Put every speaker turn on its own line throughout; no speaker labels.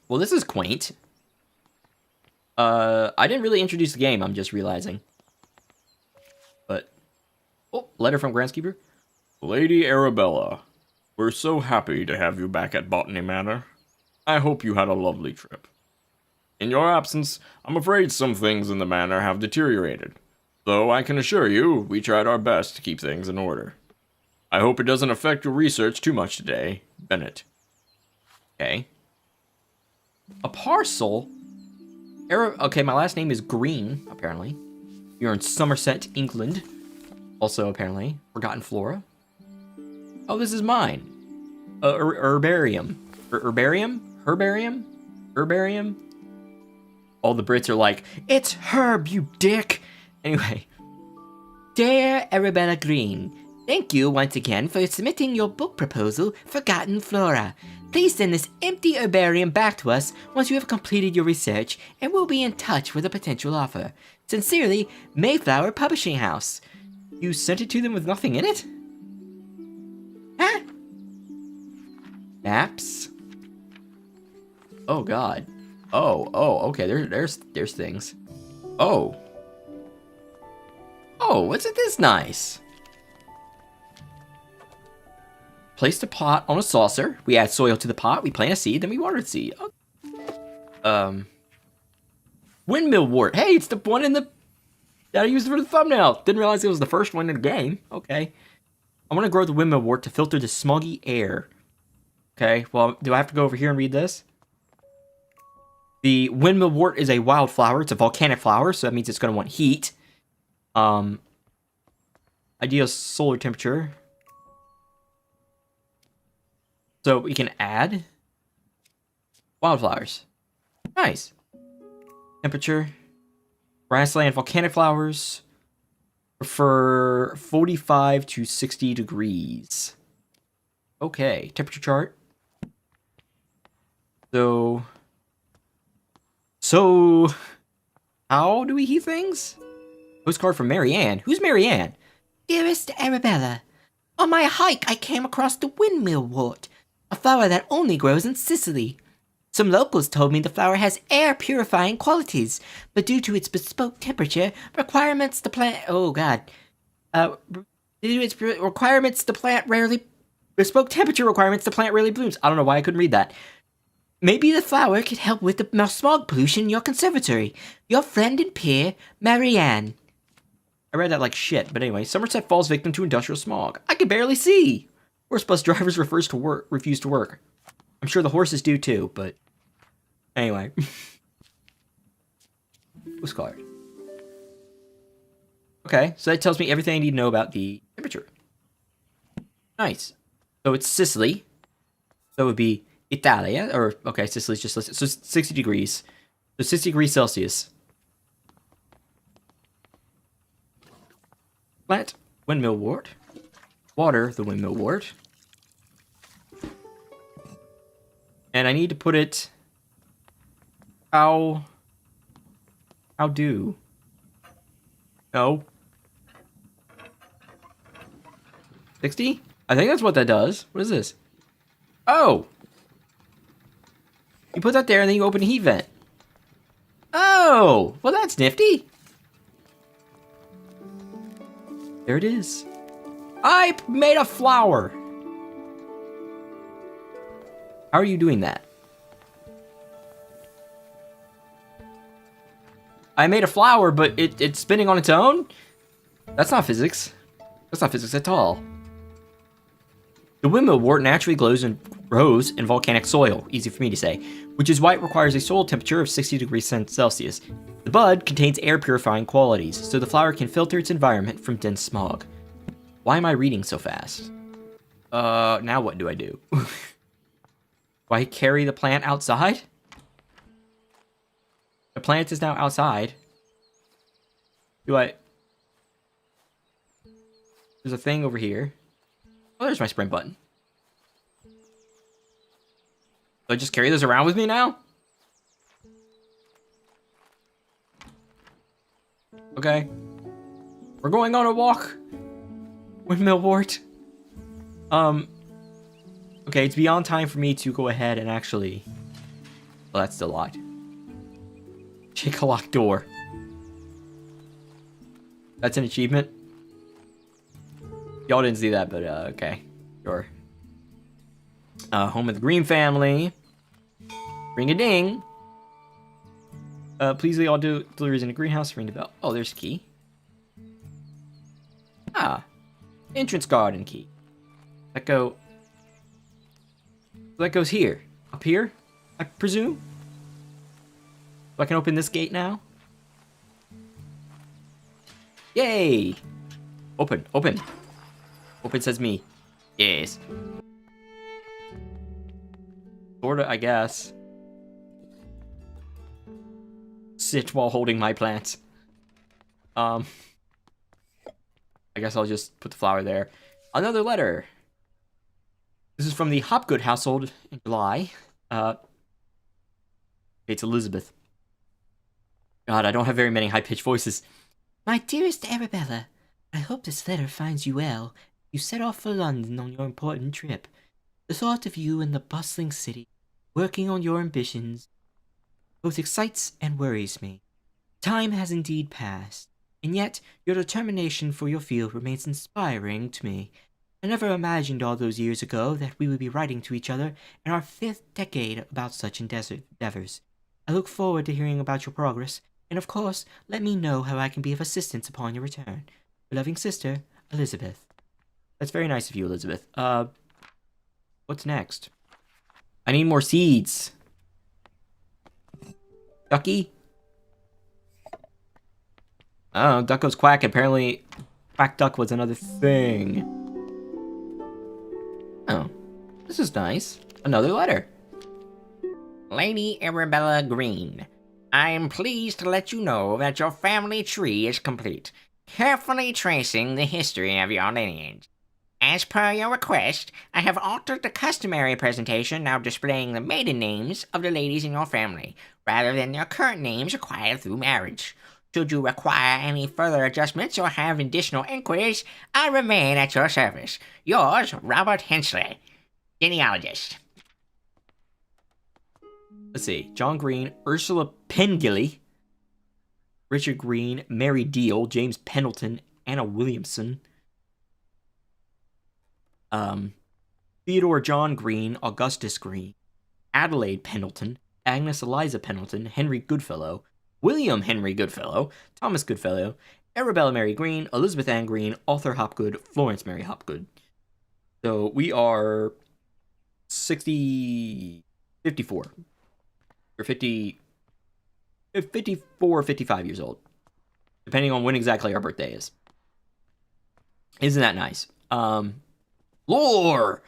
Well, this is quaint. I didn't really introduce the game, I'm just realizing. But, oh, letter from Groundskeeper.
Lady Arabella, we're so happy to have you back at Botany Manor. I hope you had a lovely trip. In your absence, I'm afraid some things in the manor have deteriorated, though I can assure you we tried our best to keep things in order. I hope it doesn't affect your research too much today, Bennett.
Okay. A parcel? Okay, my last name is Green, apparently. You're in Somerset, England. Also, apparently, Forgotten Flora. Oh, this is mine. Herbarium. Herbarium? Herbarium? Herbarium? All the Brits are like, it's herb, you dick! Anyway. Dear Arabella Green, thank you once again for submitting your book proposal, Forgotten Flora. Please send this empty herbarium back to us once you have completed your research, and we'll be in touch with a potential offer. Sincerely, Mayflower Publishing House. You sent it to them with nothing in it? Huh? Maps? Oh god. Oh, okay, there's things. Oh. Oh, isn't this nice? Place the pot on a saucer. We add soil to the pot. We plant a seed, then we water the seed. Oh. Windmill wort. Hey, it's the one in the that I used for the thumbnail. Didn't realize it was the first one in the game. Okay. I want to grow the windmill wort to filter the smoggy air. Okay, well, do I have to go over here and read this? The windmill wort is a wildflower. It's a volcanic flower, so that means it's going to want heat. Ideal solar temperature. So we can add wildflowers. Nice. Temperature. Grassland volcanic flowers. Prefer 45 to 60 degrees. Okay, temperature chart. So, how do we heat things? Postcard from Marianne. Who's Marianne?
Dearest Arabella, on my hike I came across the windmill wort, a flower that only grows in Sicily. Some locals told me the flower has air-purifying qualities, but due to its bespoke temperature requirements, the plant... Oh, God. Due to its requirements, the plant rarely... Bespoke temperature requirements, the plant rarely blooms. I don't know why I couldn't read that. Maybe the flower could help with the smog pollution in your conservatory. Your friend and peer, Marianne.
I read that like shit, but anyway. Somerset falls victim to industrial smog. I can barely see. Horse bus drivers refuse to work. I'm sure the horses do too, but... Anyway. Postcard. Okay, so that tells me everything I need to know about the temperature. Nice. So it's Sicily. So it would be Italia, or, okay, Sicily's just listed. So 60 degrees. So 60 degrees Celsius. Plant windmill wort. Water the windmill wort. And I need to put it... How do? No. 60? I think that's what that does. What is this? Oh! You put that there and then you open a heat vent. Oh! Well, that's nifty. There it is. I made a flower! How are you doing that? I made a flower, but it's spinning on its own? That's not physics. That's not physics at all. The windmill wort naturally grows in volcanic soil, easy for me to say, which is why it requires a soil temperature of 60 degrees Celsius. The bud contains air-purifying qualities, so the flower can filter its environment from dense smog. Why am I reading so fast? Now what do I do? Do I carry the plant outside? The plant is now outside. There's a thing over here. Oh, there's my sprint button. Do I just carry this around with me now? Okay. We're going on a walk. Windmill wort. Okay, it's beyond time for me to go ahead and actually, Oh, that's still locked. Shake a locked door. That's an achievement. Y'all didn't see that, but okay. Sure. Home of the Green family. Ring a ding. Please leave all deliveries in the greenhouse. Ring the bell. Oh, there's a key. Ah. Entrance garden key. That goes here. Up here, I presume? So I can open this gate now? Yay! Open, open. Open says me. Yes. Sorta, I guess. Sit while holding my plants. I guess I'll just put the flower there. Another letter. This is from the Hopgood household in July. It's Elizabeth. God, I don't have very many high-pitched voices.
My dearest Arabella, I hope this letter finds you well. You set off for London on your important trip. The thought of you in the bustling city, working on your ambitions, both excites and worries me. Time has indeed passed, and yet your determination for your field remains inspiring to me. I never imagined all those years ago that we would be writing to each other in our 5th decade about such endeavors. I look forward to hearing about your progress, and of course, let me know how I can be of assistance upon your return. Your loving sister, Elizabeth.
That's very nice of you, Elizabeth. What's next? I need more seeds. Ducky? Oh, duck goes quack. Apparently, quack duck was another thing. Oh, this is nice. Another letter.
Lady Arabella Green, I am pleased to let you know that your family tree is complete, carefully tracing the history of your lineage. As per your request, I have altered the customary presentation, now displaying the maiden names of the ladies in your family, rather than their current names acquired through marriage. Should you require any further adjustments or have additional inquiries, I remain at your service. Yours, Robert Hensley, genealogist.
Let's see. John Green, Ursula Pengilly, Richard Green, Mary Deal, James Pendleton, Anna Williamson, Theodore John Green, Augustus Green, Adelaide Pendleton, Agnes Eliza Pendleton, Henry Goodfellow, William Henry Goodfellow, Thomas Goodfellow, Arabella Mary Green, Elizabeth Ann Green, Arthur Hopgood, Florence Mary Hopgood. So we are 54. Or 54 or 55 years old. Depending on when exactly our birthday is. Isn't that nice? Lore!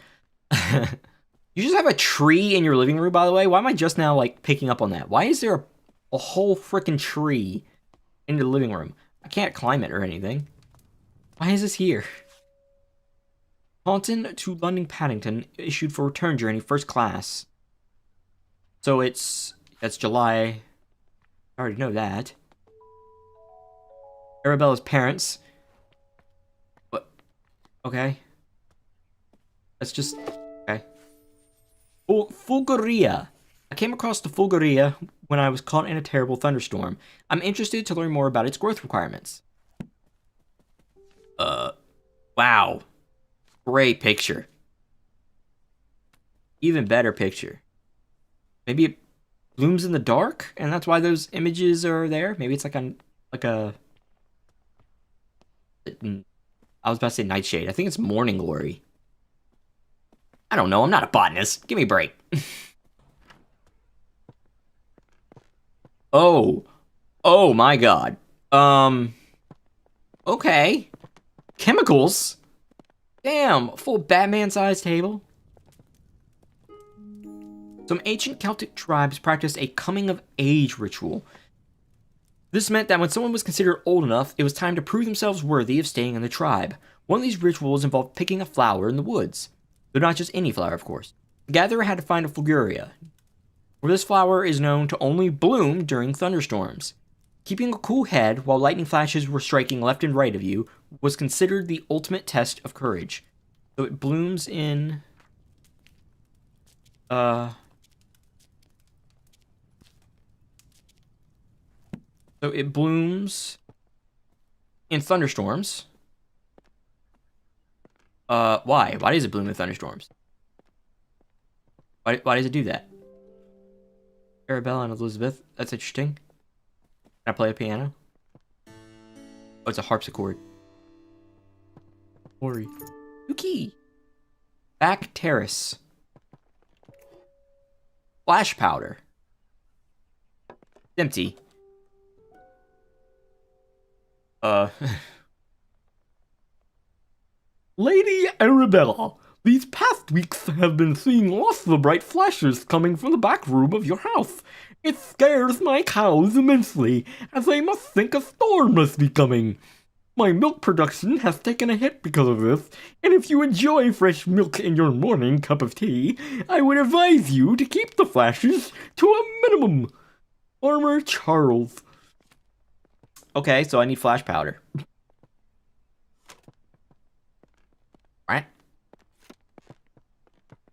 You just have a tree in your living room, by the way? Why am I just now, like, picking up on that? Why is there a whole freaking tree in the living room? I can't climb it or anything. Why is this here? Taunton to London Paddington, issued for return journey, first class. So that's July. I already know that. Arabella's parents. What? Okay. That's just... okay. Fulguria. I came across the Fulguria when I was caught in a terrible thunderstorm. I'm interested to learn more about its growth requirements. Wow. Great picture. Even better picture. Maybe it blooms in the dark, and that's why those images are there. Maybe it's like a... I was about to say nightshade. I think it's morning glory. I don't know. I'm not a botanist. Give me a break. Oh. Oh my god. Okay. Chemicals? Damn, full Batman-sized table. Some ancient Celtic tribes practiced a coming-of-age ritual. This meant that when someone was considered old enough, it was time to prove themselves worthy of staying in the tribe. One of these rituals involved picking a flower in the woods. Though not just any flower, of course. The gatherer had to find a Fulguria, where this flower is known to only bloom during thunderstorms. Keeping a cool head while lightning flashes were striking left and right of you was considered the ultimate test of courage. So it blooms in... So it blooms in thunderstorms. Why? Why does it bloom in thunderstorms? Why does it do that? Arabella and Elizabeth. That's interesting. Can I play a piano? Oh, it's a harpsichord. Ori. Yuki. Back terrace. Flash powder. Empty.
Lady Arabella, these past weeks have been seeing lots of bright flashes coming from the back room of your house. It scares my cows immensely, as they must think a storm must be coming. My milk production has taken a hit because of this, and if you enjoy fresh milk in your morning cup of tea, I would advise you to keep the flashes to a minimum. Farmer Charles.
Okay, so I need flash powder. Right?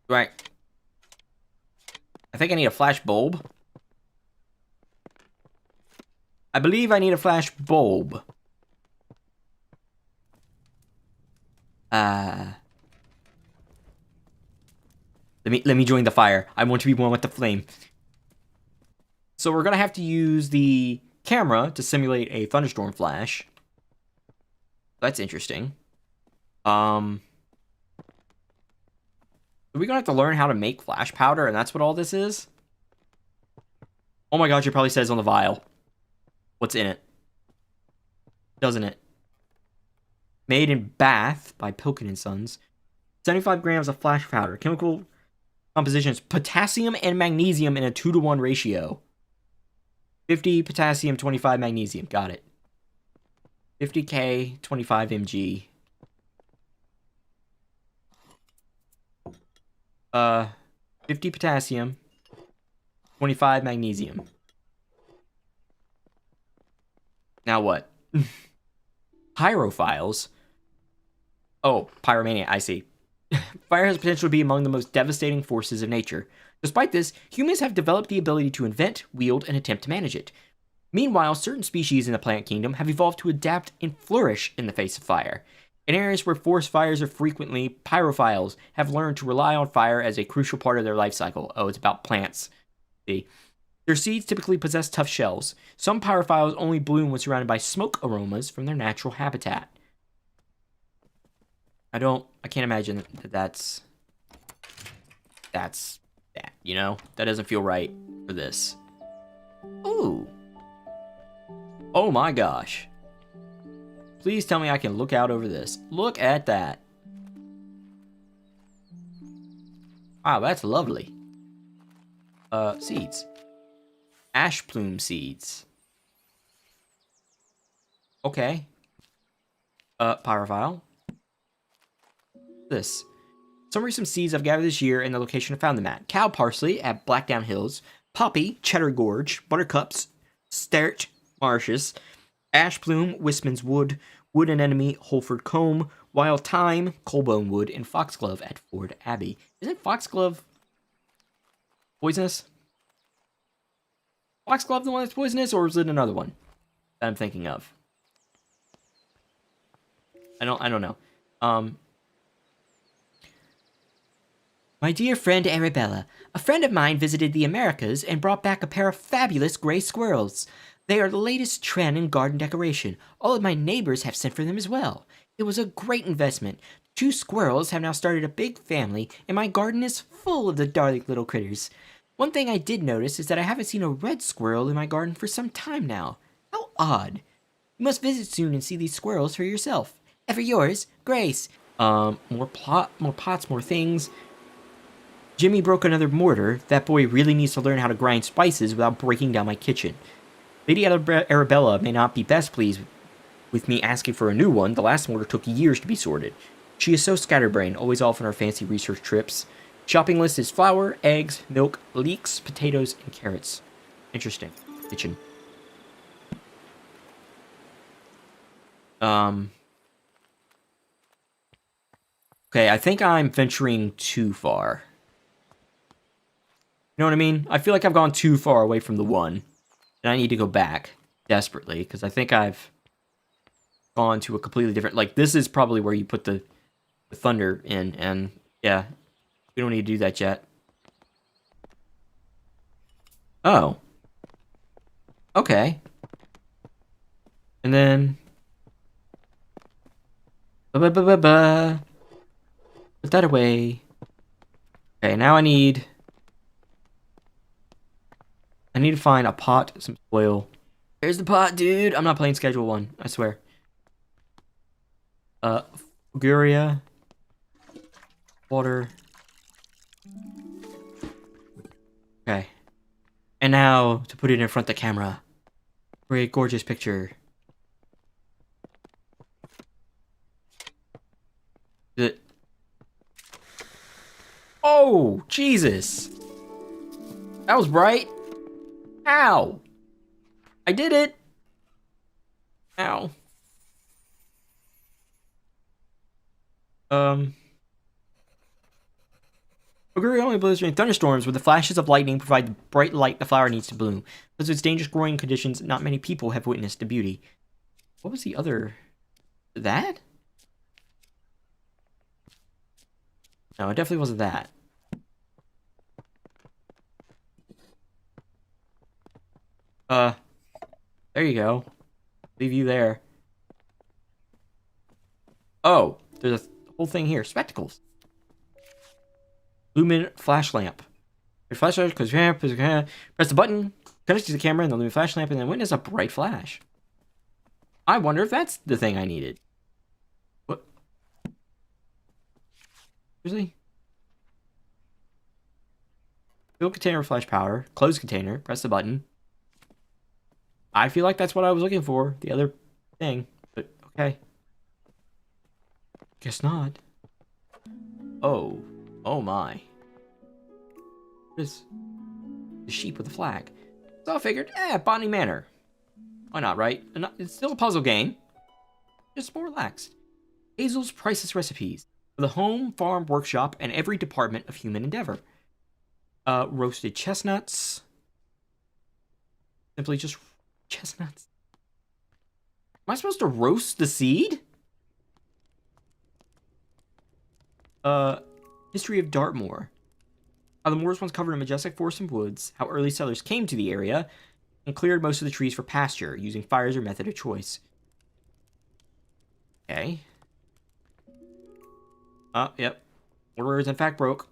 Right. I think I need a flash bulb. I believe I need a flash bulb. Let me join the fire. I want to be one with the flame. So we're gonna have to use the camera to simulate a thunderstorm flash. That's interesting. We're gonna have to learn how to make flash powder, and that's what all this is? Oh my gosh, it probably says on the vial. What's in it? Doesn't it? Made in Bath by Pilkin and Sons. 75 grams of flash powder. Chemical compositions: potassium and magnesium in a 2-to-1 ratio. 50 potassium, 25 magnesium. Got it. 50K, 25 mg. 50 potassium, 25 magnesium. Now what? Pyrophiles. Oh, pyromania, I see. Fire has potential to be among the most devastating forces of nature. Despite this, humans have developed the ability to invent, wield, and attempt to manage it. Meanwhile, certain species in the plant kingdom have evolved to adapt and flourish in the face of fire. In areas where forest fires are frequently, pyrophiles have learned to rely on fire as a crucial part of their life cycle. Oh, it's about plants. See? Their seeds typically possess tough shells. Some pyrophiles only bloom when surrounded by smoke aromas from their natural habitat. I can't imagine that's that, you know? That doesn't feel right for this. Ooh. Oh my gosh. Please tell me I can look out over this. Look at that. Wow, that's lovely. Seeds. Ash plume seeds. Okay. Pyrophile. This. Some recent seeds I've gathered this year and the location I found them at. Cow parsley at Blackdown Hills. Poppy, Cheddar Gorge. Buttercups, Stert Marshes. Ash plume, Wisman's Wood. Wood anemone, Holford Combe. Wild thyme, Colbone Wood. And foxglove at Ford Abbey. Isn't foxglove poisonous? Foxglove the one that's poisonous, or is it another one that I'm thinking of? I don't know.
My dear friend Arabella, a friend of mine visited the Americas and brought back a pair of fabulous gray squirrels. They are the latest trend in garden decoration. All of my neighbors have sent for them as well. It was a great investment. 2 squirrels have now started a big family, and my garden is full of the darling little critters. One thing I did notice is that I haven't seen a red squirrel in my garden for some time now. How odd. You must visit soon and see these squirrels for yourself. Ever yours, Grace.
More pots, more things. Jimmy broke another mortar. That boy really needs to learn how to grind spices without breaking down my kitchen. Lady Arabella may not be best pleased with me asking for a new one. The last mortar took years to be sorted. She is so scatterbrained, always off on her fancy research trips. Shopping list is flour, eggs, milk, leeks, potatoes, and carrots. Interesting. Kitchen. Okay, I think I'm venturing too far. You know what I mean? I feel like I've gone too far away from the one, and I need to go back. desperately, because I think I've gone to a completely different... Like, this is probably where you put the thunder in, and yeah, we don't need to do that yet. Oh. Okay. And then... Ba-ba-ba-ba-ba. Put that away. Okay, now I need to find a pot, some soil. There's the pot, dude. I'm not playing Schedule 1, I swear. Fuguria. Water. Okay. And now, to put it in front of the camera. For a gorgeous picture. Oh, Jesus. That was bright. Ow. I did it. Ow. Oguri only blows during thunderstorms where the flashes of lightning provide the bright light the flower needs to bloom. Because of its dangerous growing conditions, not many people have witnessed the beauty. What was the other... That? No, it definitely wasn't that. There you go. Leave you there. Oh, there's a whole thing here. Spectacles. Lumen flash lamp. Your flashlight, press the button, connect to the camera and the lumen flash lamp, and then witness a bright flash. I wonder if that's the thing I needed. What? Seriously? Fill container with flash power. Close container. Press the button. I feel like that's what I was looking for. The other thing. But, okay. Guess not. Oh. Oh my. What is... The sheep with the flag. So I figured, Botany Manor. Why not, right? It's still a puzzle game. Just more relaxed. Hazel's priceless recipes. For the home, farm, workshop, and every department of human endeavor. Roasted chestnuts. Simply just chestnuts. Am I supposed to roast the seed? History of Dartmoor. How the moors once covered a majestic forest and woods, how early settlers came to the area and cleared most of the trees for pasture, using fire as their method of choice. Okay. Yep. Order is in fact broke.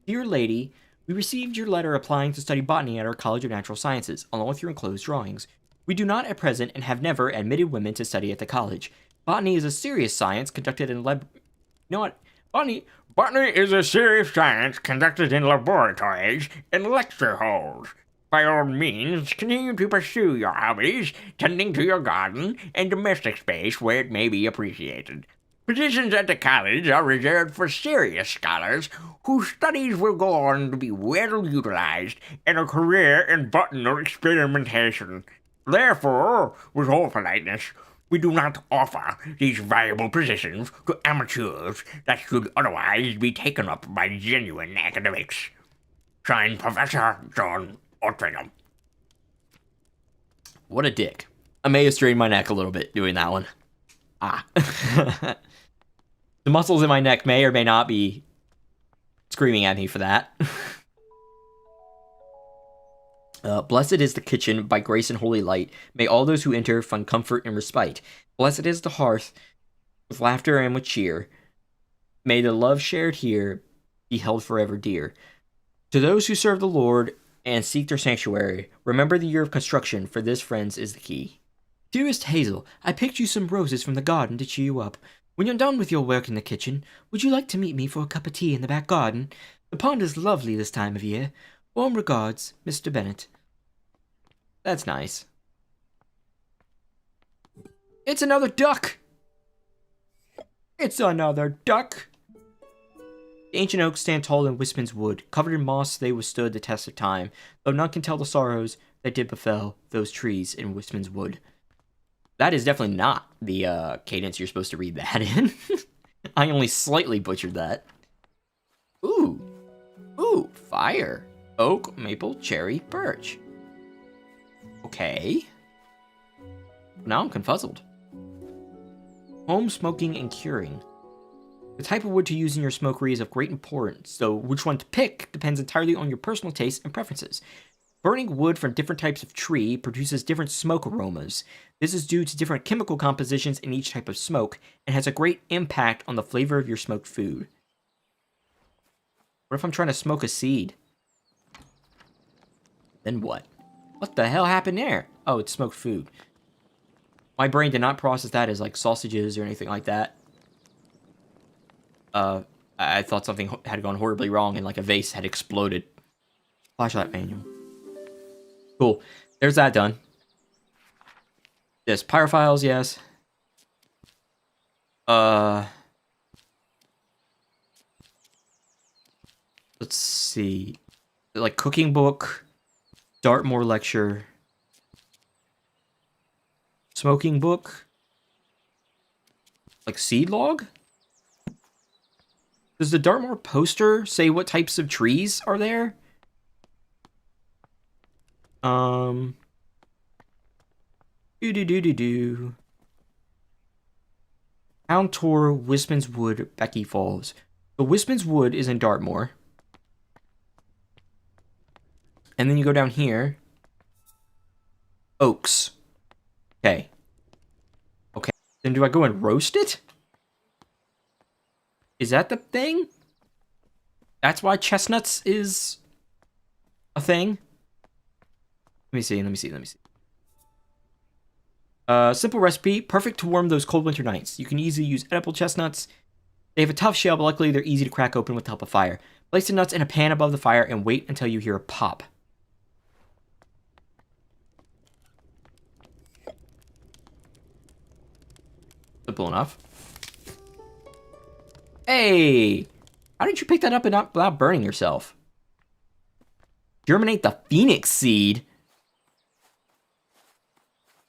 Dear Lady, we received your letter applying to study botany at our College of Natural Sciences, along with your enclosed drawings. We do not at present and have never admitted women to study at the college. Botany is a serious science conducted in You know what?
Botany is a serious science conducted in laboratories and lecture halls. By all means, continue to pursue your hobbies, tending to your garden and domestic space where it may be appreciated. Positions at the college are reserved for serious scholars whose studies will go on to be well utilized in a career in botanical experimentation. Therefore, with all politeness, we do not offer these valuable positions to amateurs that should otherwise be taken up by genuine academics. Signed, Professor John Ortringham.
What a dick. I may have strained my neck a little bit doing that one. The muscles in my neck may or may not be screaming at me for that. Blessed is the kitchen by grace and holy light. May all those who enter find comfort and respite. Blessed is the hearth with laughter and with cheer. May the love shared here be held forever dear. To those who serve the Lord and seek their sanctuary, remember the year of construction, for this, friends, is the key. Dearest Hazel, I picked you some roses from the garden to cheer you up. When you're done with your work in the kitchen, would you like to meet me for a cup of tea in the back garden? The pond is lovely this time of year. Warm regards, Mr. Bennett. That's nice. It's another duck! It's another duck! The ancient oaks stand tall in Wisman's wood. Covered in moss, they withstood the test of time, though none can tell the sorrows that did befell those trees in Wisman's wood. That is definitely not the cadence you're supposed to read that in. I only slightly butchered that. Ooh. Ooh, fire. Oak, maple, cherry, birch. Okay. Now I'm confuzzled. Home smoking and curing. The type of wood to use in your smokery is of great importance, so which one to pick depends entirely on your personal tastes and preferences. Burning wood from different types of tree produces different smoke aromas. This is due to different chemical compositions in each type of smoke and has a great impact on the flavor of your smoked food. What if I'm trying to smoke a seed? Then what? What the hell happened there? Oh, it's smoked food. My brain did not process that as like sausages or anything like that. I thought something had gone horribly wrong and like a vase had exploded. Flashlight manual. Cool. There's that done. This pyrophiles, yes. Let's see. Like cooking book, Dartmoor lecture, smoking book, like seed log? Does the Dartmoor poster say what types of trees are there? Do. Hound Tor, Wisman's Wood, Becky Falls. So Wisman's Wood is in Dartmoor. And then you go down here. Oaks. Okay. Okay. Then do I go and roast it? Is that the thing? That's why chestnuts is a thing? Let me see. Simple recipe, perfect to warm those cold winter nights. You can easily use edible chestnuts. They have a tough shell, but luckily they're easy to crack open with the help of fire. Place the nuts in a pan above the fire and wait until you hear a pop. Simple enough. Hey! How did you pick that up and not without burning yourself? Germinate the phoenix seed?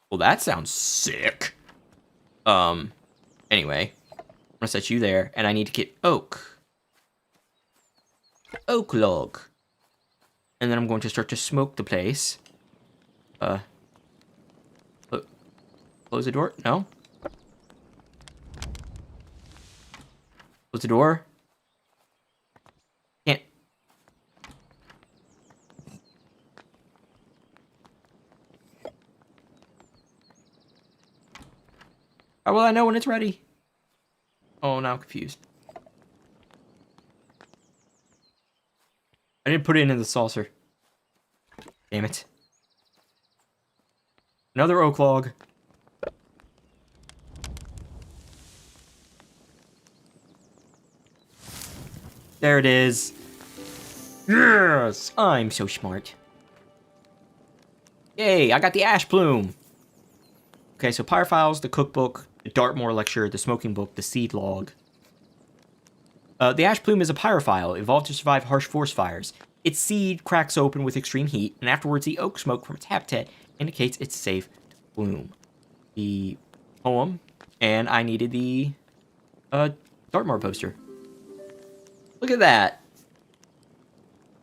Well, that sounds sick. Anyway. I'm gonna set you there, and I need to get oak. Oak log. And then I'm going to start to smoke the place. Close the door? No? Close the door. Can't. How will I know when it's ready? Oh, now I'm confused. I didn't put it in the saucer. Damn it. Another oak log. There it is. Yes! I'm so smart. Yay, I got the ash plume. Okay, so Pyrophiles, the cookbook, the Dartmoor lecture, the smoking book, the seed log. The ash plume is a pyrophile, evolved to survive harsh forest fires. Its seed cracks open with extreme heat, and afterwards the oak smoke from its habitat indicates it's safe to bloom. The poem, and I needed the Dartmoor poster. Look at that.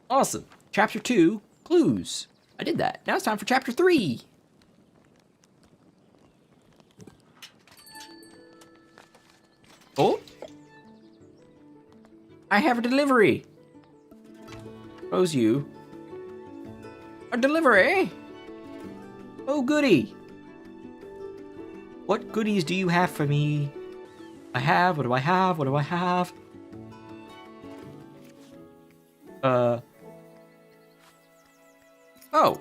Awesome. Chapter 2, Clues. I did that. Now it's time for Chapter 3. Oh. I have a delivery. Rose, you. A delivery? Oh, goody. What goodies do you have for me? What do I have? What do I have? Oh.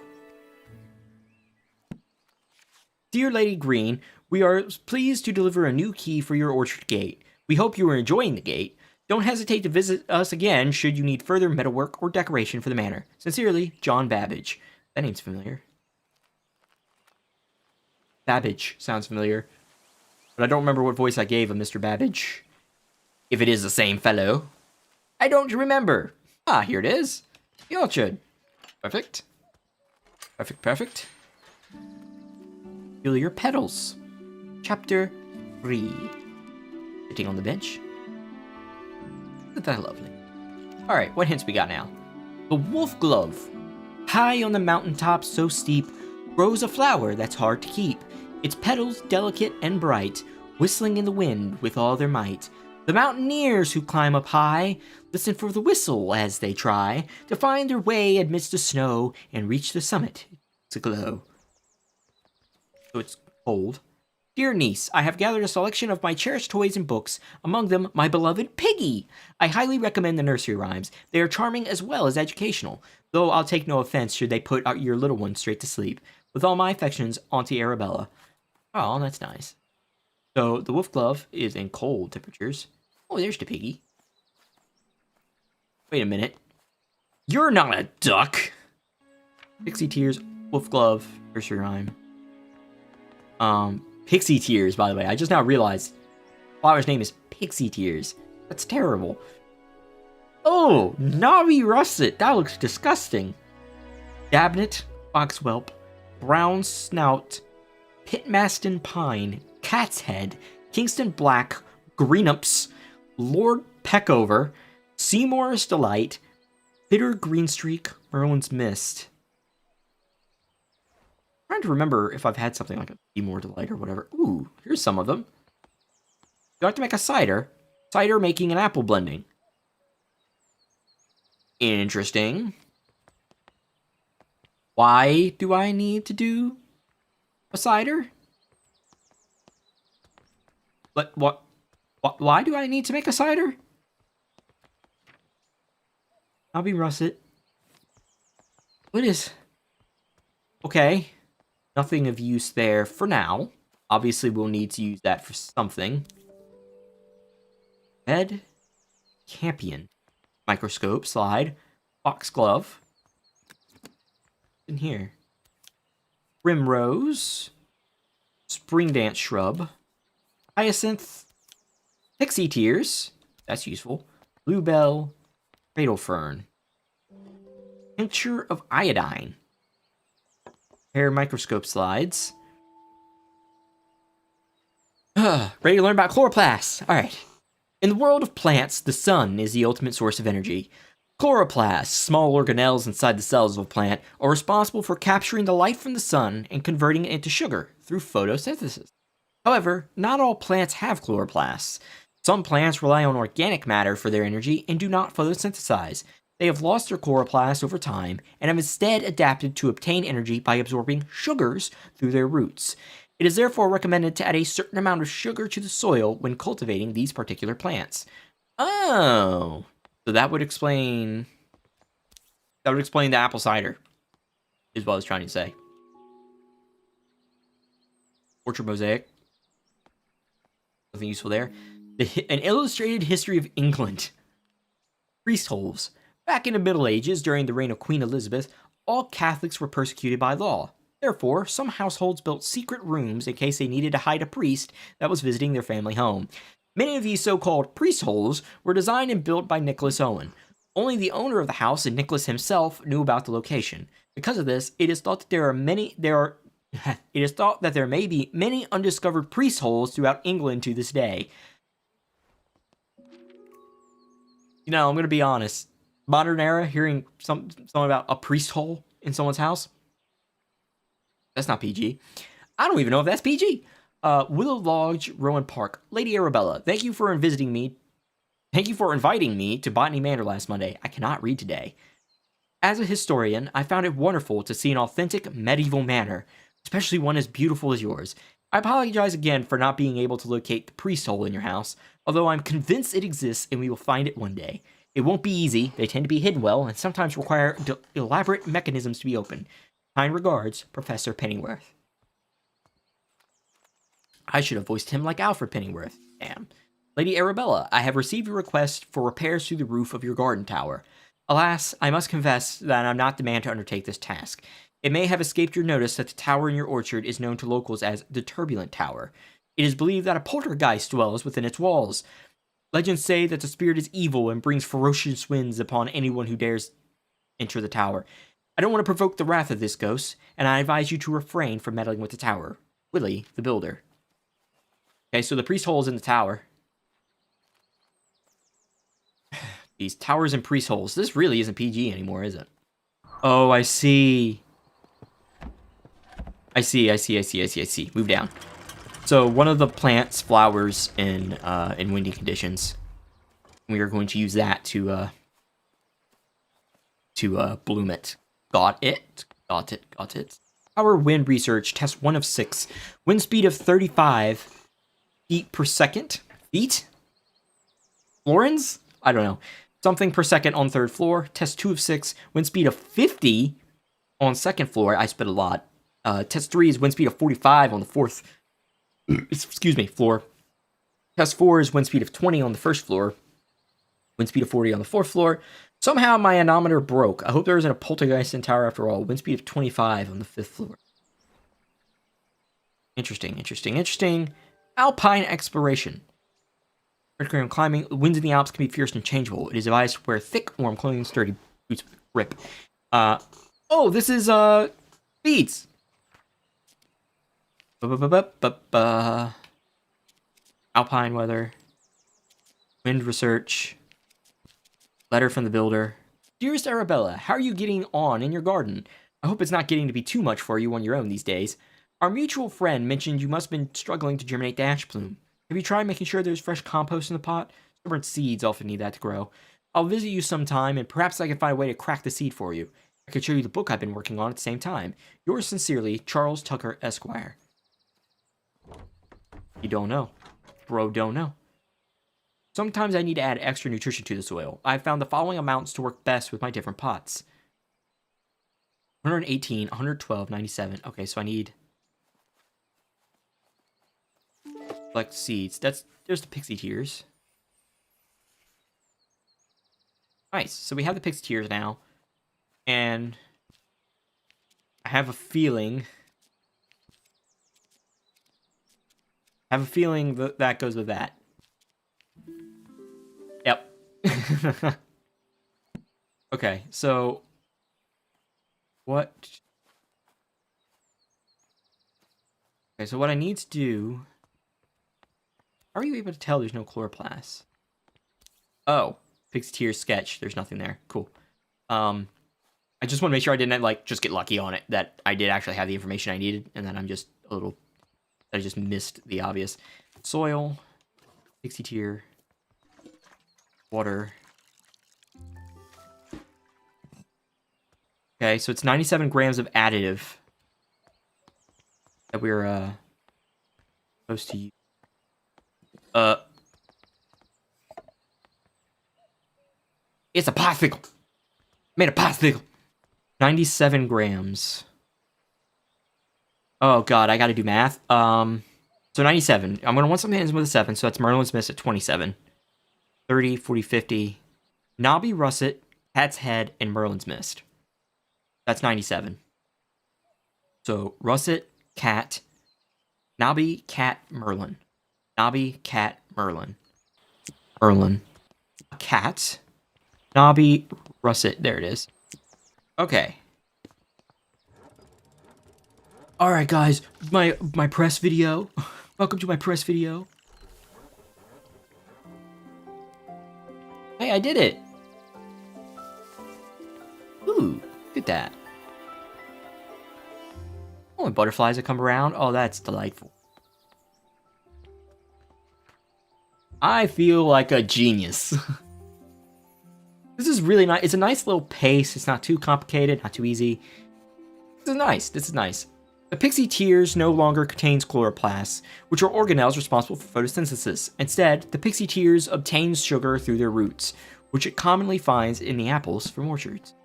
Dear Lady Green, we are pleased to deliver a new key for your orchard gate. We hope you are enjoying the gate. Don't hesitate to visit us again should you need further metalwork or decoration for the manor. Sincerely, John Babbage. That name's familiar. Babbage sounds familiar. But I don't remember what voice I gave of Mr. Babbage. If it is the same fellow. I don't remember. Ah, here it is. The orchard. Perfect. Perfect. Feel your petals. Chapter 3. Sitting on the bench. Isn't that lovely? Alright, what hints we got now? The wolf glove. High on the mountaintop so steep grows a flower that's hard to keep. its petals delicate and bright, whistling in the wind with all their might. The mountaineers who climb up high listen for the whistle as they try to find their way amidst the snow and reach the summit to glow. So it's cold. Dear niece, I have gathered a selection of my cherished toys and books, among them my beloved Piggy. I highly recommend the nursery rhymes. They are charming as well as educational, though I'll take no offense should they put out your little one straight to sleep. With all my affections, Auntie Arabella. Oh, that's nice. So the wolf glove is in cold temperatures. Oh, there's the Piggy. Wait a minute. You're not a duck! Pixie Tears, wolf glove, nursery rhyme. Pixie Tears, by the way. I just now realized Flower's name is Pixie Tears. That's terrible. Oh, Knobby Russet. That looks disgusting. Dabnett, Foxwhelp, Brown Snout, Pitmaston Pine, Cat's Head, Kingston Black, Greenups, Lord Peckover, Seymour's Delight, Bitter Greenstreak, Merlin's Mist. I'm trying to remember if I've had something like a Seymour Delight or whatever. Ooh, here's some of them. You have to make a cider. Cider making and apple blending. Interesting. Why do I need to do a cider? What? Why do I need to make a cider? I'll be russet. What is... Okay. Nothing of use there for now. Obviously, we'll need to use that for something. Head. Campion. Microscope. Slide. Foxglove. In here. Primrose. Spring Dance Shrub. Hyacinth. Pixie Tears. That's useful. Bluebell. Cradle Fern. Tincture of Iodine. Pair microscope slides. Ready to learn about chloroplasts. Alright. In the world of plants, the sun is the ultimate source of energy. Chloroplasts, small organelles inside the cells of a plant, are responsible for capturing the light from the sun and converting it into sugar through photosynthesis. However, not all plants have chloroplasts. Some plants rely on organic matter for their energy and do not photosynthesize. They have lost their chloroplasts over time and have instead adapted to obtain energy by absorbing sugars through their roots. It is therefore recommended to add a certain amount of sugar to the soil when cultivating these particular plants. Oh, so that would explain the apple cider, is what I was trying to say. Orchard mosaic. Nothing useful there. An illustrated history of England. Priest holes. Back in the Middle Ages, during the reign of Queen Elizabeth, all Catholics were persecuted by law. Therefore, some households built secret rooms in case they needed to hide a priest that was visiting their family home. Many of these so-called priest holes were designed and built by Nicholas Owen. Only the owner of the house and Nicholas himself knew about the location. Because of this, it is thought that there may be many undiscovered priest holes throughout England to this day. You know, I'm going to be honest. Modern era, hearing something about a priest hole in someone's house, that's not PG. I don't even know if that's PG. Willow Lodge, Rowan Park. Lady Arabella, thank you for visiting me. Thank you for inviting me to Botany Manor last Monday. I cannot read today. As a historian, I found it wonderful to see an authentic medieval manor, especially one as beautiful as yours. I apologize again for not being able to locate the priest hole in your house, although I'm convinced it exists and we will find it one day. It won't be easy, they tend to be hidden well, and sometimes require elaborate mechanisms to be opened. Kind regards, Professor Pennyworth. I should have voiced him like Alfred Pennyworth. Damn. Lady Arabella, I have received your request for repairs to the roof of your garden tower. Alas, I must confess that I'm not the man to undertake this task. It may have escaped your notice that the tower in your orchard is known to locals as the Turbulent Tower. It is believed that a poltergeist dwells within its walls. Legends say that the spirit is evil and brings ferocious winds upon anyone who dares enter the tower. I don't want to provoke the wrath of this ghost, and I advise you to refrain from meddling with the tower. Willie, the builder. Okay, so the priest hole is in the tower. These towers and priest holes. This really isn't PG anymore, is it? Oh, I see. I see. Move down. So one of the plants flowers in windy conditions. We are going to use that to bloom it. Got it. Power wind research, test 1 of 6. Wind speed of 35 feet per second. Feet? Florins? I don't know. Something per second on 3rd floor. Test 2 of 6. Wind speed of 50 on 2nd floor. I spit a lot. Test 3 is wind speed of 45 on the 4th floor. Test 4 is wind speed of 20 on the 1st floor. Wind speed of 40 on the 4th floor. Somehow my anemometer broke. I hope there isn't a poltergeist in tower after all. Wind speed of 25 on the 5th floor. Interesting. Alpine exploration. Vertical climbing. Winds in the Alps can be fierce and changeable. It is advised to wear thick, warm clothing and sturdy boots with grip. Oh, this is, beads. Alpine weather. Wind research. Letter from the builder. Dearest Arabella, how are you getting on in your garden? I hope it's not getting to be too much for you on your own these days. Our mutual friend mentioned you must have been struggling to germinate the ash plume. Have you tried making sure there's fresh compost in the pot? Stubborn seeds often need that to grow. I'll visit you sometime, and perhaps I can find a way to crack the seed for you. I could show you the book I've been working on at the same time. Yours sincerely, Charles Tucker, Esquire. You don't know. Bro don't know. Sometimes I need to add extra nutrition to the soil. I've found the following amounts to work best with my different pots. 118, 112, 97. Okay, so I need... select seeds. There's the pixie tears. Nice. So we have the pixie tears now. And I have a feeling... that that goes with that. Yep. Okay, so... what... okay, so what I need to do... how are you able to tell there's no chloroplast? Oh, pixie tears sketch. There's nothing there. Cool. I just want to make sure I didn't, like, just get lucky on it. That I did actually have the information I needed, and then I'm just a little... I just missed the obvious. Soil, pixie tear, water. Okay, so it's 97 grams of additive that we're supposed to use. It's a popsicle. Made a popsicle. 97 grams. Oh god, I gotta do math. So 97. I'm gonna want something that ends with a 7, so that's Merlin's Mist at 27. 30, 40, 50. Nobby, Russet, Cat's Head, and Merlin's Mist. That's 97. So Russet, Cat, Nobby, Cat, Merlin. Nobby, Cat, Merlin. Merlin. Cat. Nobby, Russet. There it is. Okay. Alright guys, my press video. Welcome to my press video. Hey, I did it! Ooh, look at that. Oh, and butterflies that come around. Oh, that's delightful. I feel like a genius. This is really nice. It's a nice little pace. It's not too complicated, not too easy. This is nice. This is nice. The pixie tears no longer contains chloroplasts, which are organelles responsible for photosynthesis. Instead, the pixie tears obtains sugar through their roots, which it commonly finds in the apples from orchards.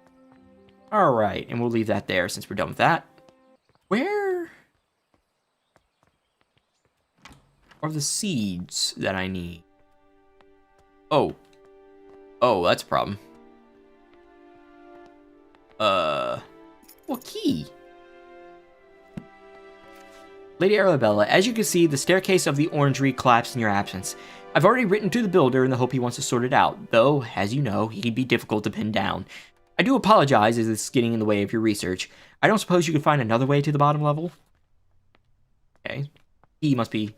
Alright, and we'll leave that there since we're done with that. Where are the seeds that I need? Oh. Oh, that's a problem. What key? Lady Arabella, as you can see, the staircase of the orangery collapsed in your absence. I've already written to the builder in the hope he wants to sort it out, though, as you know, he'd be difficult to pin down. I do apologize as this is getting in the way of your research. I don't suppose you could find another way to the bottom level? Okay. He must be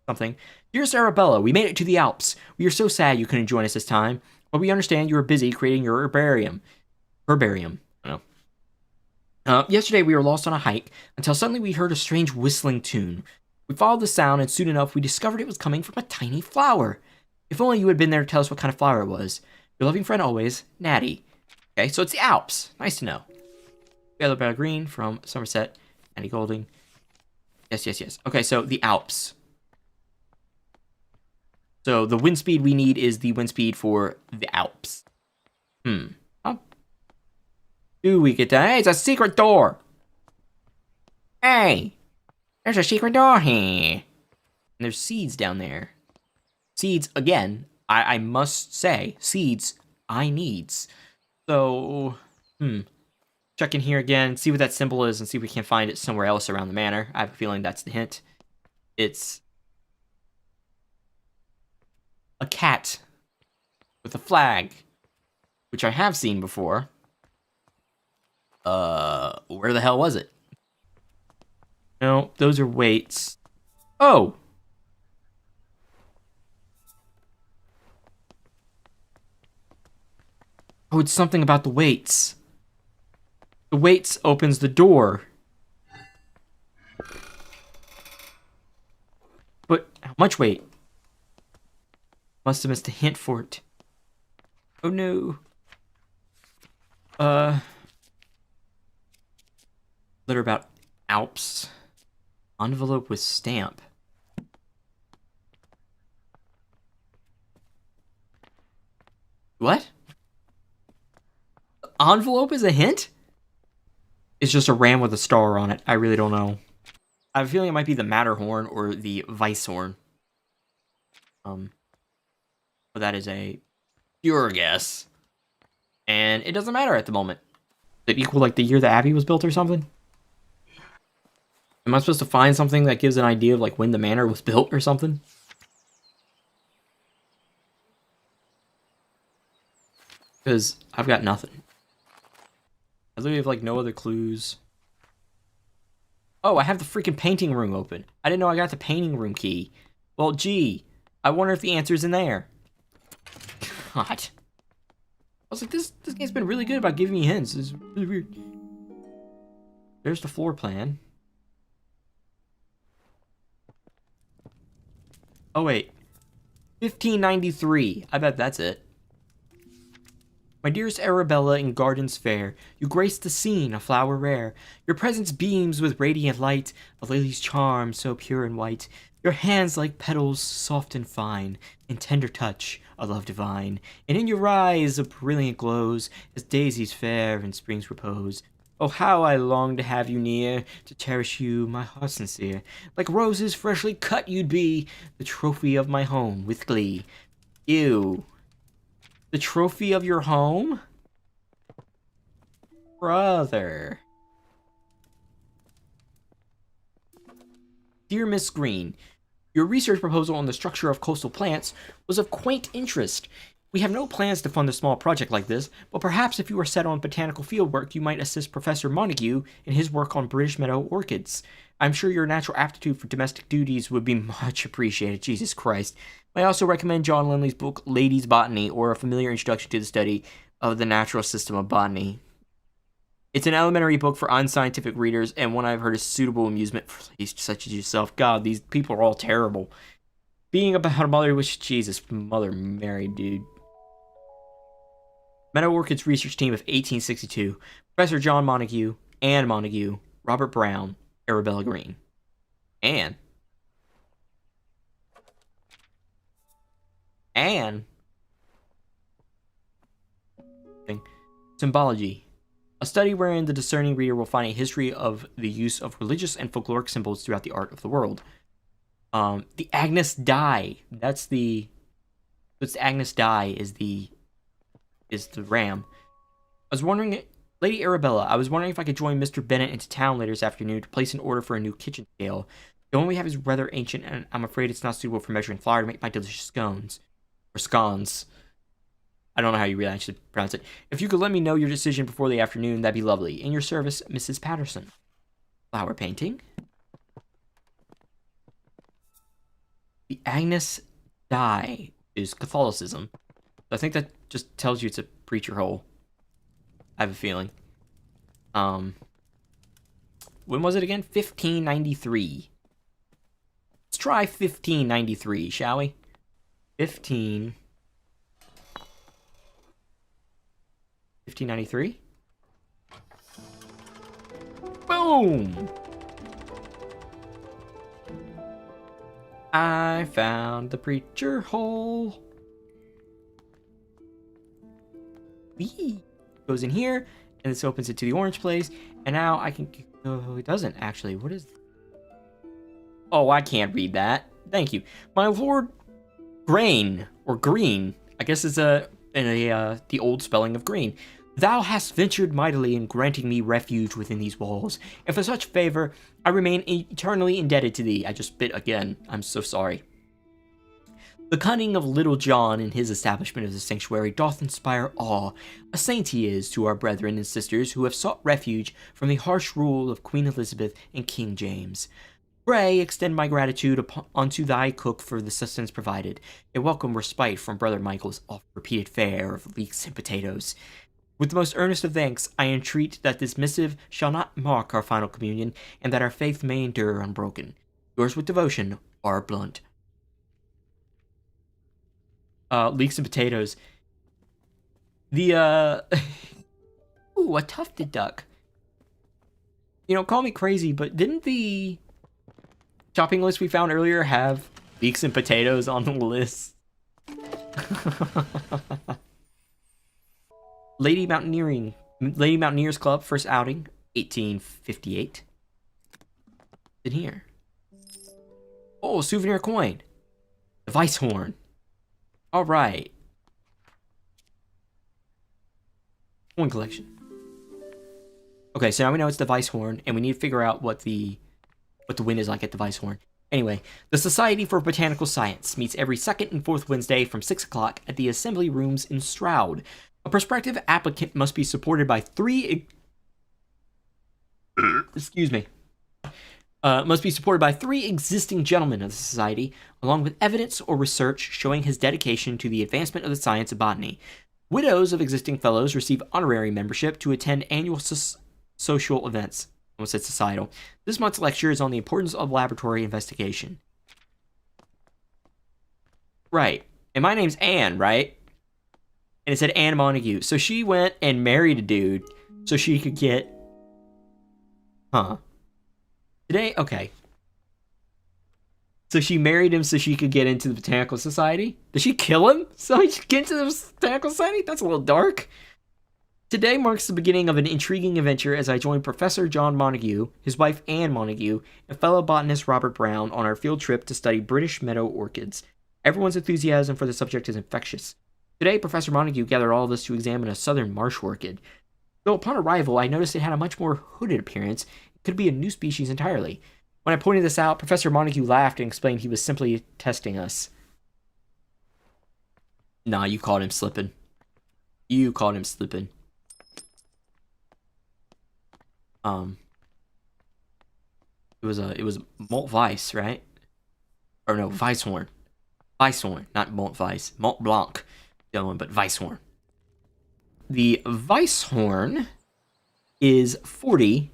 something. Dearest Arabella, we made it to the Alps. We are so sad you couldn't join us this time, but we understand you are busy creating your herbarium. Herbarium. I don't know. Yesterday we were lost on a hike until suddenly we heard a strange whistling tune. We followed the sound and soon enough we discovered it was coming from a tiny flower. If only you had been there to tell us what kind of flower it was. Your loving friend always, Natty. Okay, so it's the Alps. Nice to know. Arabella Green from Somerset. Natty Golding. Yes. Okay, so the Alps. So the wind speed we need is the wind speed for the Alps. How do we get that? Hey, it's a secret door!
Hey, there's a secret door here.
And there's seeds down there. Seeds, again, I must say, seeds, I needs. So, check in here again, see what that symbol is, and see if we can find it somewhere else around the manor. I have a feeling that's the hint. It's a cat with a flag, which I have seen before. Where the hell was it? No, those are weights. Oh! Oh, it's something about the weights. The weights opens the door. But how much weight? Must have missed a hint for it. Oh no. Letter about Alps. Envelope with stamp. What? Envelope is a hint? It's just a ram with a star on it. I really don't know. I have a feeling it might be the Matterhorn or the Weisshorn. But that is a pure guess. And it doesn't matter at the moment. Does it equal like the year the Abbey was built or something? Am I supposed to find something that gives an idea of like when the manor was built or something? Because I've got nothing. I literally have like no other clues. Oh, I have the freaking painting room open. I didn't know I got the painting room key. Well, gee, I wonder if the answer's in there. God. I was like, this game's been really good about giving me hints. This is really weird. There's the floor plan. Oh, wait. 1593. I bet that's it. My dearest Arabella in gardens fair, you grace the scene, a flower rare. Your presence beams with radiant light, a lily's charm so pure and white. Your hands like petals soft and fine, in tender touch, a love divine. And in your eyes a brilliant glows, as daisies fair in spring's repose. Oh, how I long to have you near, to cherish you, my heart sincere. Like roses freshly cut you'd be, the trophy of my home with glee. Ew. The trophy of your home? Brother. Dear Miss Green, your research proposal on the structure of coastal plants was of quaint interest. We have no plans to fund a small project like this, but perhaps if you are set on botanical fieldwork, you might assist Professor Montague in his work on British meadow orchids. I'm sure your natural aptitude for domestic duties would be much appreciated. Jesus Christ. I also recommend John Lindley's book, Ladies' Botany, or A Familiar Introduction to the Study of the Natural System of Botany. It's an elementary book for unscientific readers, and one I've heard is suitable amusement for ladies such as yourself. God, these people are all terrible. Being about a mother, which, Jesus, Mother Mary, dude. Meadow Orchids Research Team of 1862. Professor John Montague, Anne Montague, Robert Brown, Arabella Green. Anne? Symbology. A study wherein the discerning reader will find a history of the use of religious and folkloric symbols throughout the art of the world. The Agnus Dei. It's the Agnus Dei is the ram. I was wondering, Lady Arabella, I was wondering if I could join Mr. Bennett into town later this afternoon to place an order for a new kitchen scale. The one we have is rather ancient, and I'm afraid it's not suitable for measuring flour to make my delicious scones. Or scones. I don't know how you really actually pronounce it. If you could let me know your decision before the afternoon, that'd be lovely. In your service, Mrs. Patterson. Flower painting. The Agnus Dei is Catholicism. I think that just tells you it's a preacher hole. I have a feeling. When was it again? 1593. Let's try 1593, shall we? 1593? Boom! I found the preacher hole. Whee! Goes in here, and this opens it to the orange place, and now I can... Oh, it doesn't, actually. What is... Oh, I can't read that. Thank you. My lord Grain, or Green, I guess it's the old spelling of green. Thou hast ventured mightily in granting me refuge within these walls, and for such favor I remain eternally indebted to thee. I just spit again. I'm so sorry. The cunning of Little John in his establishment of the sanctuary doth inspire awe. A saint he is to our brethren and sisters who have sought refuge from the harsh rule of Queen Elizabeth and King James. Pray, extend my gratitude unto thy cook for the sustenance provided, a welcome respite from Brother Michael's oft-repeated fare of leeks and potatoes. With the most earnest of thanks, I entreat that this missive shall not mark our final communion, and that our faith may endure unbroken. Yours with devotion, R. Blunt. Leeks and potatoes. The, Ooh, a tufted duck. You know, call me crazy, but didn't the shopping list we found earlier have leeks and potatoes on the list? Lady Mountaineers Club, first outing, 1858. In here. Oh, souvenir coin. The Vice Horn. Alright. Coin collection. Okay, so now we know it's the Vice Horn, and we need to figure out what the wind is like at the Vice Horn. Anyway, the Society for Botanical Science meets every second and fourth Wednesday from 6 o'clock at the Assembly Rooms in Stroud. A prospective applicant must be supported by three existing gentlemen of the society, along with evidence or research showing his dedication to the advancement of the science of botany. Widows of existing fellows receive honorary membership to attend annual social events. I almost said societal. This month's lecture is on the importance of laboratory investigation. Right. And my name's Anne, right? And it said Anne Montague. So she went and married a dude so she could get... Huh. Today? Okay. So she married him so she could get into the Botanical Society? Did she kill him so he could get into the Botanical Society? That's a little dark. Today marks the beginning of an intriguing adventure as I join Professor John Montague, his wife Anne Montague, and fellow botanist Robert Brown on our field trip to study British meadow orchids. Everyone's enthusiasm for the subject is infectious. Today, Professor Montague gathered all of us to examine a southern marsh orchid. Though upon arrival, I noticed it had a much more hooded appearance. It could be a new species entirely. When I pointed this out, Professor Montague laughed and explained he was simply testing us. Nah, you caught him slipping. You caught him slipping. It was Malt Weiss, right? Or no, Weisshorn. Weisshorn, not Malt Weiss. Malt Blanc. The other one, but Weisshorn. The Weisshorn is 40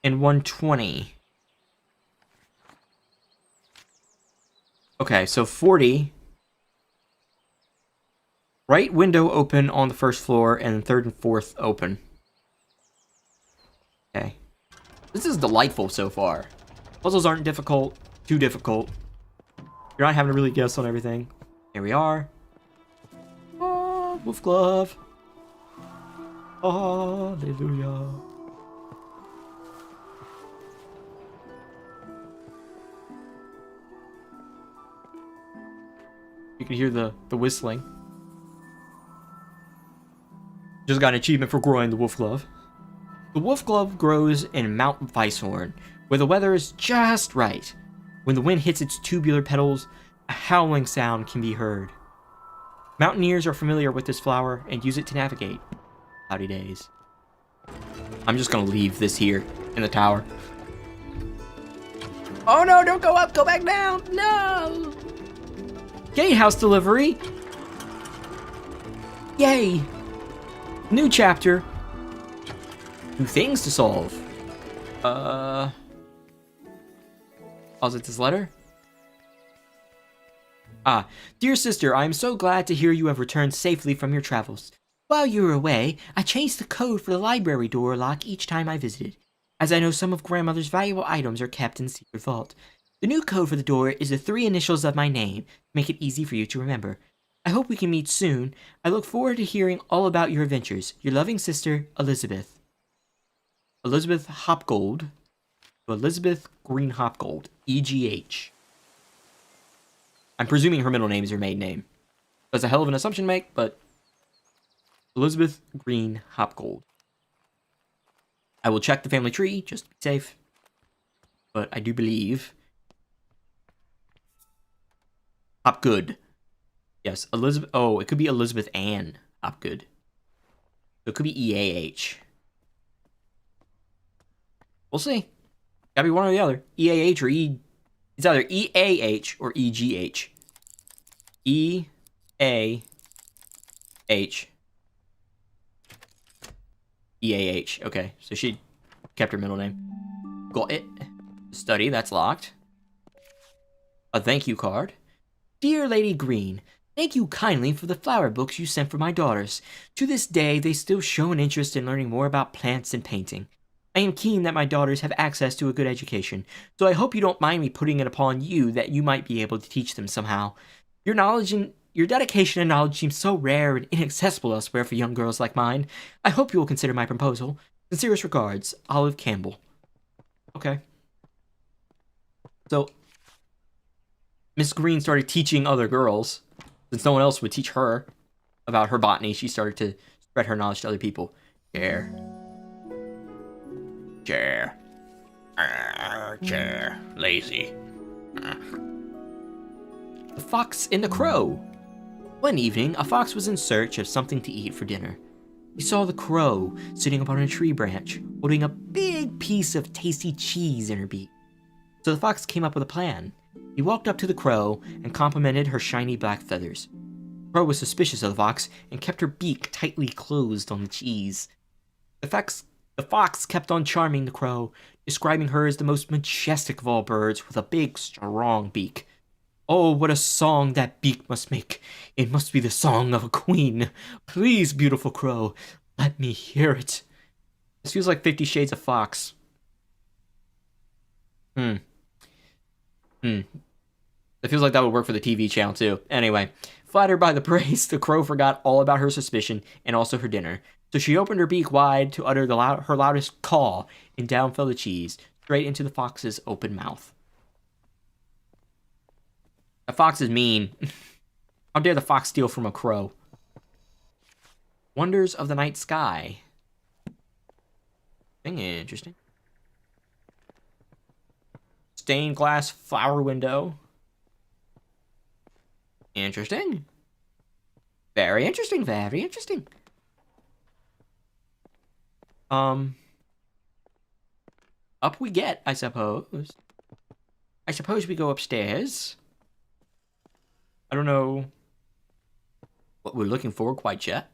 and 120. Okay, so 40. Right window open on the first floor, and third and fourth open. Okay. This is delightful so far. Puzzles aren't difficult, too difficult. You're not having to really guess on everything. Here we are. Oh, wolf glove. Hallelujah. You can hear the whistling. Just got an achievement for growing the wolf glove. The wolf glove grows in Mount Weisshorn, where the weather is just right. When the wind hits its tubular petals, a howling sound can be heard. Mountaineers are familiar with this flower and use it to navigate cloudy days. I'm just gonna leave this here in the tower. Oh no, don't go up, go back down, no! Gatehouse delivery! Yay! New chapter. New things to solve. is it this letter? Ah, dear sister, I am so glad to hear you have returned safely from your travels. While you were away, I changed the code for the library door lock each time I visited, as I know some of grandmother's valuable items are kept in the secret vault. The new code for the door is the 3 initials of my name, to make it easy for you to remember. I hope we can meet soon. I look forward to hearing all about your adventures. Your loving sister, Elizabeth. Elizabeth Hopgold. Elizabeth Green Hopgold. EGH. I'm presuming her middle name is her maiden name. That's a hell of an assumption to make, but Elizabeth Green Hopgold. I will check the family tree, just to be safe. But I do believe Hopgood. Yes, Elizabeth. Oh, it could be Elizabeth Ann Hopgood. So it could be EAH. We'll see. Gotta be one or the other. EAH or E. It's either EAH or EGH. EAH. EAH. Okay, so she kept her middle name. Got it. Study, that's locked. A thank you card. Dear Lady Green, thank you kindly for the flower books you sent for my daughters. To this day, they still show an interest in learning more about plants and painting. I am keen that my daughters have access to a good education, so I hope you don't mind me putting it upon you that you might be able to teach them somehow. Your knowledge and your dedication and knowledge seem so rare and inaccessible elsewhere for young girls like mine. I hope you will consider my proposal. Sincerest regards, Olive Campbell. Okay. So, Miss Green started teaching other girls. Since no one else would teach her about her botany, she started to spread her knowledge to other people. Chair.
Chair. Chair. Lazy.
The Fox and the Crow. One evening, a fox was in search of something to eat for dinner. He saw the crow sitting upon a tree branch, holding a big piece of tasty cheese in her beak. So the fox came up with a plan. He walked up to the crow and complimented her shiny black feathers. The crow was suspicious of the fox and kept her beak tightly closed on the cheese. The fox kept on charming the crow, describing her as the most majestic of all birds with a big, strong beak. Oh, what a song that beak must make. It must be the song of a queen. Please, beautiful crow, let me hear it. This feels like 50 Shades of Fox. It feels like that would work for the TV channel, too. Anyway, flattered by the praise, the crow forgot all about her suspicion and also her dinner. So she opened her beak wide to utter her loudest caw, and down fell the cheese, straight into the fox's open mouth. A fox is mean. How dare the fox steal from a crow? Wonders of the night sky. Interesting. Stained glass flower window. Interesting. Very interesting, very interesting. Up we get, I suppose. I suppose we go upstairs. I don't know what we're looking for quite yet.